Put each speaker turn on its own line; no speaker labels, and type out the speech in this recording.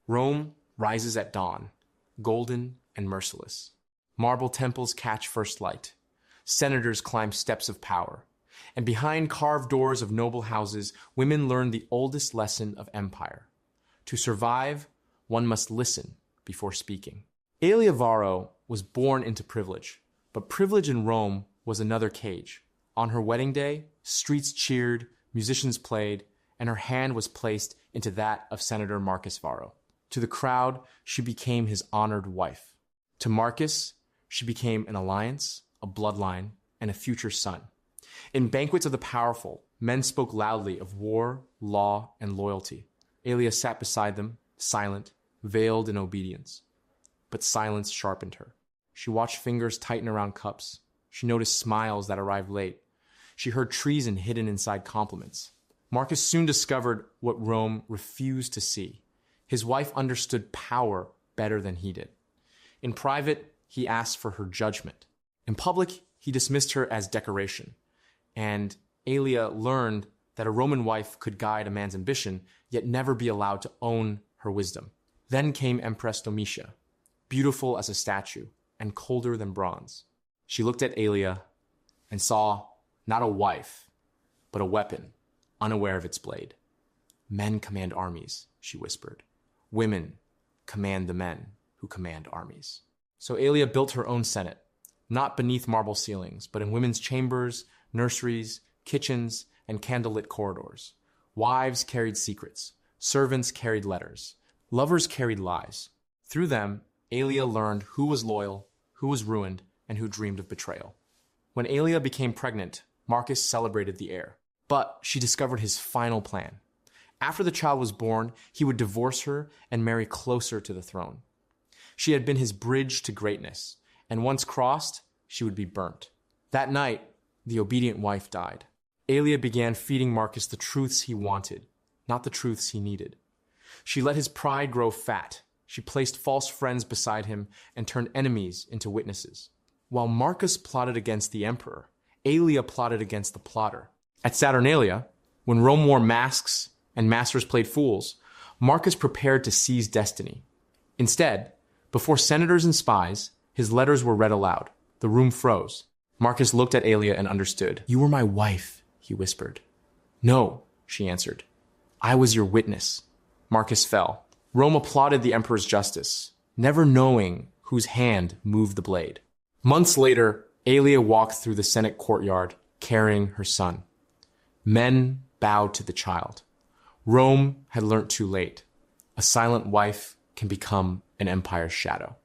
Rome rises at dawn, golden and merciless. Marble temples catch first light. Senators climb steps of power. And behind carved doors of noble houses, women learn the oldest lesson of empire. To survive, one must listen before speaking. Aelia Varro was born into privilege, but privilege in Rome was another cage. On her wedding day, streets cheered, musicians played, and her hand was placed into that of Senator Marcus Varro. To the crowd, she became his honored wife. To Marcus, she became an alliance, a bloodline, and a future son. In banquets of the powerful, men spoke loudly of war, law, and loyalty. Aelia sat beside them, silent, veiled in obedience. But silence sharpened her. She watched fingers tighten around cups. She noticed smiles that arrived late. She heard treason hidden inside compliments. Marcus soon discovered what Rome refused to see. His wife understood power better than he did. In private, he asked for her judgment. In public, he dismissed her as decoration. And Aelia learned that a Roman wife could guide a man's ambition, yet never be allowed to own her wisdom. Then came Empress Domitia, beautiful as a statue and colder than bronze. She looked at Aelia and saw not a wife, but a weapon, unaware of its blade. Men command armies, she whispered. Women command the men who command armies. So Aelia built her own senate, not beneath marble ceilings, but in women's chambers, nurseries, kitchens, and candlelit corridors. Wives carried secrets. Servants carried letters. Lovers carried lies. Through them, Aelia learned who was loyal, who was ruined, and who dreamed of betrayal. When Aelia became pregnant, Marcus celebrated the heir. But she discovered his final plan. After the child was born, he would divorce her and marry closer to the throne. She had been his bridge to greatness, and once crossed, she would be burnt. That night, the obedient wife died. Aelia began feeding Marcus the truths he wanted, not the truths he needed. She let his pride grow fat. She placed false friends beside him and turned enemies into witnesses. While Marcus plotted against the emperor, Aelia plotted against the plotter. At Saturnalia, when Rome wore masks and masters played fools, Marcus prepared to seize destiny. Instead, before senators and spies, his letters were read aloud. The room froze. Marcus looked at Aelia and understood. "You were my wife," he whispered. "No," she answered. "I was your witness." Marcus fell. Rome applauded the emperor's justice, never knowing whose hand moved the blade. Months later, Aelia walked through the Senate courtyard, carrying her son. Men bowed to the child. Rome had learnt too late. A silent wife can become an empire's shadow.